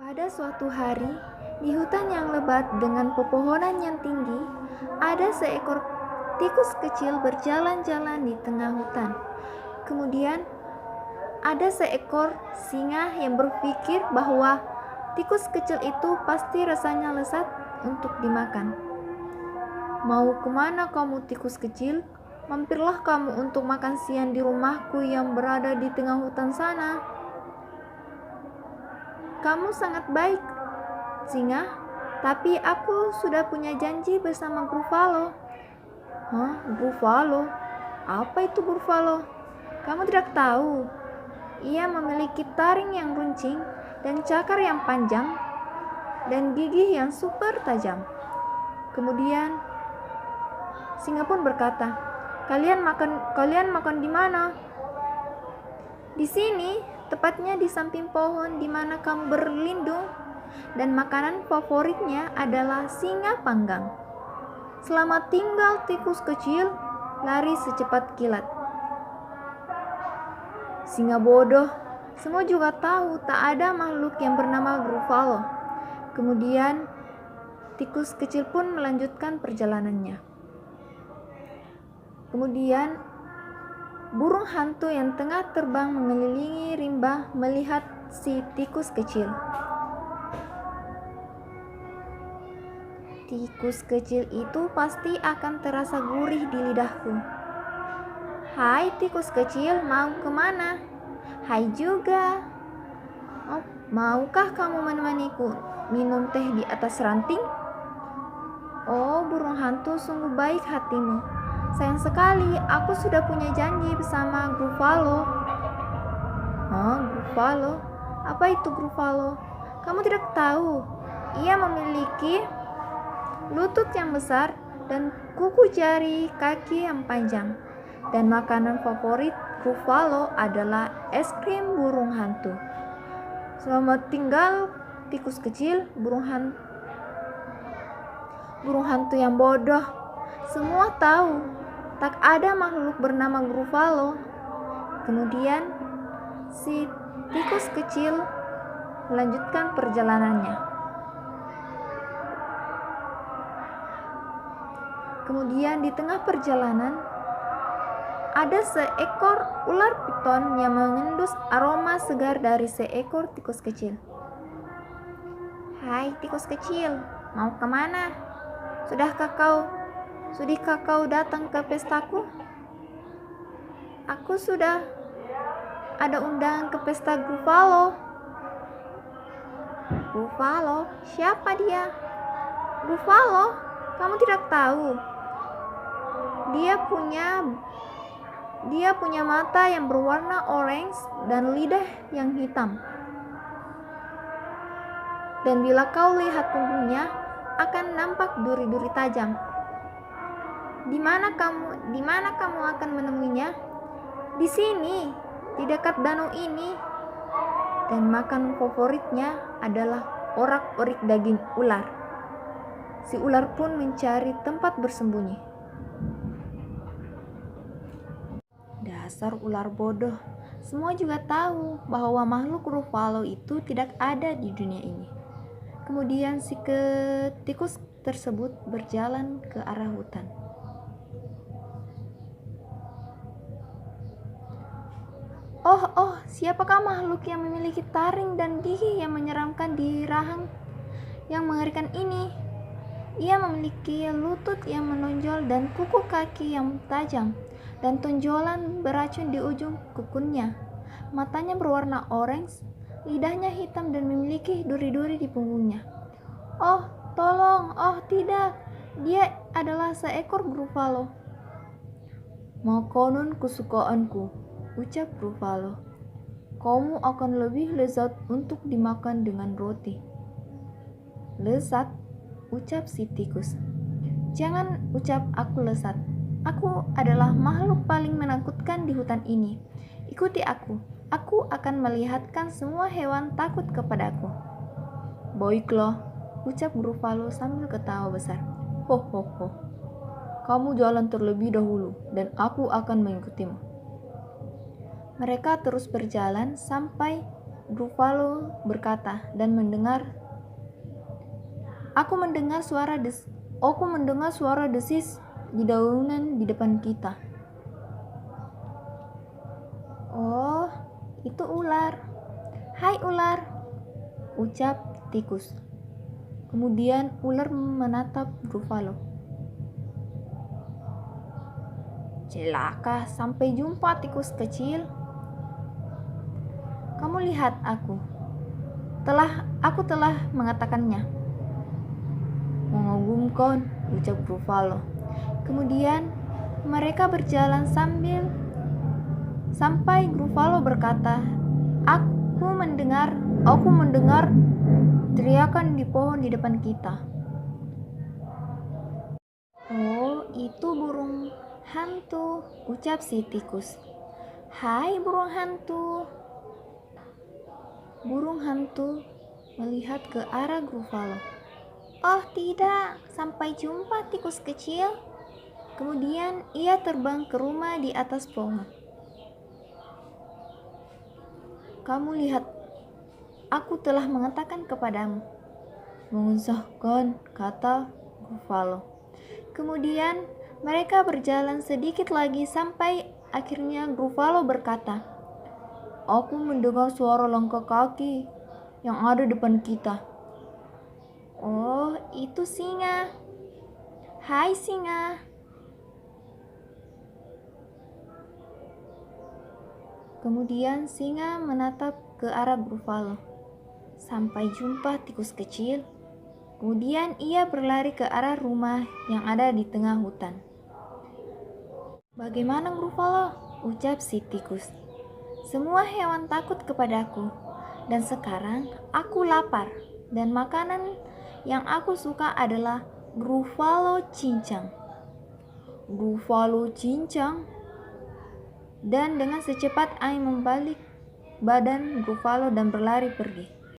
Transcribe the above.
Pada suatu hari, di hutan yang lebat dengan pepohonan yang tinggi, ada seekor tikus kecil berjalan-jalan di tengah hutan. Kemudian, ada seekor singa yang berpikir bahwa tikus kecil itu pasti rasanya lezat untuk dimakan. "Mau kemana kamu, tikus kecil? Mampirlah kamu untuk makan siang di rumahku yang berada di tengah hutan sana." "Kamu sangat baik, singa, tapi aku sudah punya janji bersama Gruffalo." "Hah, Gruffalo? Apa itu Gruffalo? Kamu tidak tahu? Ia memiliki taring yang runcing dan cakar yang panjang dan gigi yang super tajam." Kemudian singa pun berkata, Kalian makan di mana?" "Di sini, tepatnya di samping pohon di mana kamu berlindung, dan makanan favoritnya adalah singa panggang." "Selamat tinggal, tikus kecil, lari secepat kilat." Singa bodoh, semua juga tahu tak ada makhluk yang bernama Gruffalo. Kemudian tikus kecil pun melanjutkan perjalanannya. Kemudian burung hantu yang tengah terbang mengelilingi rimba melihat si tikus kecil. "Tikus kecil itu pasti akan terasa gurih di lidahku." "Hai tikus kecil, mau kemana?" "Hai juga. Maukah kamu menemaniku minum teh di atas ranting?" "Oh, burung hantu, sungguh baik hatimu. Sayang sekali, aku sudah punya janji bersama Gruffalo." "Hah, Gruffalo? Apa itu Gruffalo?" "Kamu tidak tahu? Ia memiliki lutut yang besar dan kuku jari kaki yang panjang. Dan makanan favorit Gruffalo adalah es krim burung hantu." "Selamat tinggal, tikus kecil, burung hantu yang bodoh. Semua tahu, tak ada makhluk bernama Gruffalo." Kemudian si tikus kecil melanjutkan perjalanannya. Kemudian di tengah perjalanan ada seekor ular piton yang mengendus aroma segar dari seekor tikus kecil. "Hai tikus kecil, mau kemana? Sudahkah kau datang ke pestaku?" "Aku sudah ada undangan ke pesta Gruffalo." "Gruffalo? Siapa dia?" "Gruffalo? Kamu tidak tahu? Dia punya mata yang berwarna orange dan lidah yang hitam. Dan bila kau lihat punggungnya, akan nampak duri-duri tajam." Di mana kamu akan menemuinya?" "Di sini, di dekat danau ini." Dan makanan favoritnya adalah orak-orik daging ular. Si ular pun mencari tempat bersembunyi. Dasar ular bodoh, semua juga tahu bahwa makhluk Gruffalo itu tidak ada di dunia ini. Kemudian si tikus tersebut berjalan ke arah hutan. Oh, siapakah makhluk yang memiliki taring dan gigi yang menyeramkan di rahang yang mengerikan ini? Ia memiliki lutut yang menonjol dan kuku kaki yang tajam dan tonjolan beracun di ujung kukunya. Matanya berwarna orange, lidahnya hitam dan memiliki duri-duri di punggungnya. Oh, tolong, oh tidak, dia adalah seekor Gruffalo." "Makanan kesukaanku," ucap Gruffalo. "Kamu akan lebih lezat untuk dimakan dengan roti." "Lezat?" ucap si tikus. "Jangan ucap aku lezat. Aku adalah makhluk paling menakutkan di hutan ini. Ikuti aku. Aku akan melihatkan semua hewan takut kepadaku." "Baiklah," ucap Gruffalo sambil ketawa besar. "Ho ho ho. Kamu jalan terlebih dahulu dan aku akan mengikutimu." Mereka terus berjalan sampai Gruffalo berkata dan aku mendengar suara desis di daunan di depan kita. Oh, itu ular. Hai ular, ucap tikus. Kemudian ular menatap Gruffalo. Celaka, sampai jumpa tikus kecil. Kamu lihat aku telah mengatakannya. Mengagumkan, ucap Gruffalo. Kemudian mereka berjalan sampai Gruffalo berkata, Aku mendengar teriakan di pohon di depan kita. Oh, itu burung hantu, ucap si tikus. Hai burung hantu. Burung hantu melihat ke arah Gruffalo. Oh tidak, sampai jumpa tikus kecil. Kemudian ia terbang ke rumah di atas pohon. Kamu lihat, aku telah mengatakan kepadamu. Mengesahkan, kata Gruffalo. Kemudian mereka berjalan sedikit lagi sampai akhirnya Gruffalo berkata, Aku mendengar suara langkah kaki yang ada depan kita. Oh, itu singa. Hai singa. Kemudian singa menatap ke arah Gruffalo. Sampai jumpa tikus kecil. Kemudian ia berlari ke arah rumah yang ada di tengah hutan. Bagaimana Gruffalo? Ucap si tikus. Semua hewan takut kepadaku. Dan sekarang aku lapar. Dan makanan yang aku suka adalah Gruffalo cincang. Gruffalo cincang. Dan dengan secepat angin membalik badan Gruffalo dan berlari pergi.